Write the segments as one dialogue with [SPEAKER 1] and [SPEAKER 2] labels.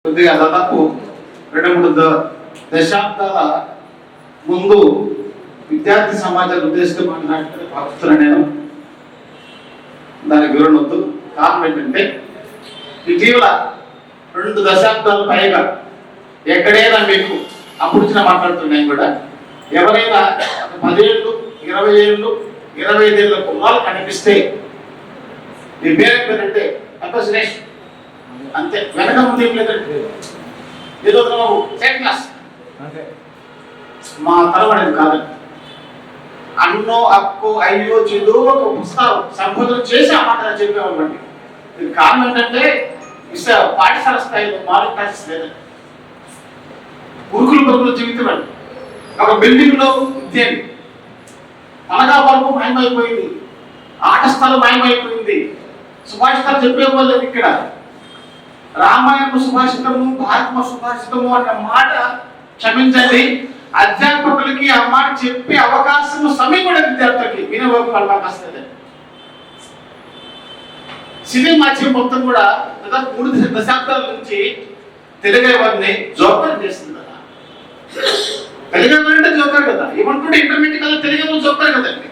[SPEAKER 1] కొద్దిగా దాదాపు 2-3 దశాబ్దాల ముందు విద్యార్థి సమాజాన్ని ఉద్దేశిస్తూ మాట్లాడుతూ భావిస్తున్నాను నేను. దానికి వివరణొద్దు. కారణం ఏంటంటే ఇటీవల 2 దశాబ్దాల పైగా ఎక్కడైనా మీకు అప్పుడు మాట్లాడుతున్నాయి కూడా ఎవరైనా 10 ఏళ్ళు 20 ఏళ్ళు 25 ఏళ్ళ కుర్రాలు కనిపిస్తే మీ పేరేంటంటే అప్రసినేషన్ అంతే, వెనక ముందు ఏం లేదంటే ఏదో సెకండ్ క్లాస్ మా తరం అనేది కాదండి. అన్నో అక్కో అయ్యో చెదో ఒక పుస్తకాలు సంబోధన చేసి ఆ మాట చెప్పేవాళ్ళండి. దీనికి కారణం ఏంటంటే పాఠశాల స్థాయిలో మారల్ క్లాసెస్ లేదండి. గురుకుల జీవితం అండి. ఒక బిల్డింగ్ లో విద్య అనగా వరకు మాయమైపోయింది, ఆట స్థలం మాయమైపోయింది, సుభాషితాలు చెప్పేవాళ్ళు ఇక్కడ. రామాయణ సుభాషితము భారత సుభాషితము అన్న మాట క్షమించండి, అధ్యాపకులకి ఆ మాట చెప్పే అవకాశం సమయం కూడా విద్యార్థులకి వినే అవకాశం లేదు. సినీ మాధ్యమం మొత్తం కూడా దాదాపు 3 దశాబ్దాల నుంచి తెలుగు వారిని జోకర్ చేస్తుంది కదా. తెలుగు అంటే జోకర్ కదా, ఏమంటుంటే ఇంటర్మీడియట్ కదా తెలుగు జోకర్ కదండి.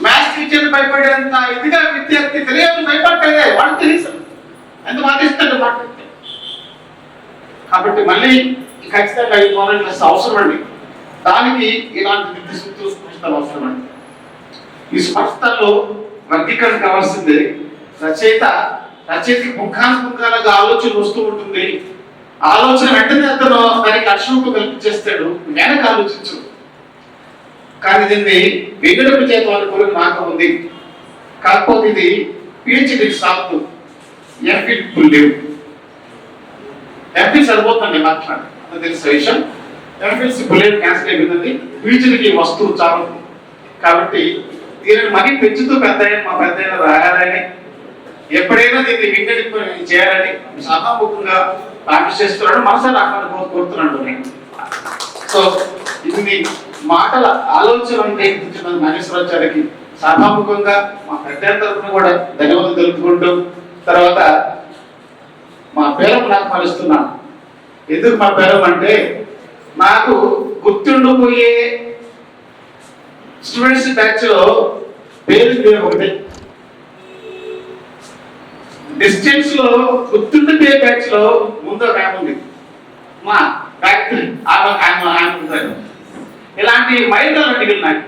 [SPEAKER 1] మ్యాథ్స్ టీచర్ భయపడేంత ఇదిగా విద్యార్థి తెలుగు భయపడలేదే, వాళ్ళు తెలుసు ఎంత మాట్లాడిస్తాడు మాట్లాడితే. కాబట్టి మళ్ళీ ఖచ్చితంగా ఈ మోడల్ క్లాస్ అవసరం అండి. దానికి ఇలాంటి నిర్దిష్ట స్పష్టతలు అవసరం అండి. ఈ స్పష్టతల్లో వర్గీకరణ కావాల్సింది రచయితకి పుంఖానుపుంఖాలుగా ఆలోచన వస్తూ ఉంటుంది. ఆలోచన వెంటనే అతను దానికి అక్షరంతో కల్పించేస్తాడు, వెనక ఆలోచించు. కానీ దీన్ని విగడపు చేత వాళ్ళ కొరకు నాకు ఉంది. కాకపోతే ఇది పిహెచ్డికి సాగుతూ ఎంఫిల్ లేవు. ఎంఫిల్ సరిపోతుంది మాట్లాడు అది తెలిసిన విషయం. ఎంఫిల్స్ బుల్లెట్ క్యాన్సిల్ అయిపోయింది, పిహెచ్డికి వస్తువు చాలు. కాబట్టి దీనిని మరీ పెంచుతూ పెద్ద మా పెద్ద రాయాలని, ఎప్పుడైనా దీన్ని వింగడి చేయాలని సహాముఖంగా ప్రాక్టీస్ చేస్తున్నాడు, మనసు రాకుండా కోరుతున్నాడు నేను. సో ఇది మాటల ఆలోచన నాగేశ్వరాచార్యకి సభాముఖంగా మా పెద్ద తరఫున కూడా ధన్యవాదాలు తెలుపుకుంటూ, తర్వాత మా పేరం నాకు మలుస్తున్నాను. ఎందుకు మా పేరం అంటే నాకు గుర్తుండిపోయే స్టూడెంట్స్ బ్యాచ్ లో పేరు ఒకటి, డిస్టెన్స్ లో గుర్తుండిపోయే బ్యాచ్ లో ముందు ఒక ఆమె ఉంది, మా ఫ్యాక్టరీ ఇలాంటి మైండ్లు అడిగిన నాకు.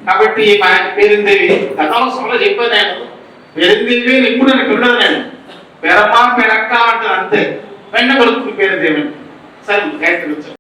[SPEAKER 1] కాబట్టి మా పేరుందేవి గతంలో సభలో చెప్పాను నేను, పేరుందేవి ఇప్పుడు నేను పిల్లలు నేను పేరమ్మా పేరక్క అంటాను అంతే, వెంట కలుపుకుని పేరుదేవి సరే గాయత్రి వచ్చాను.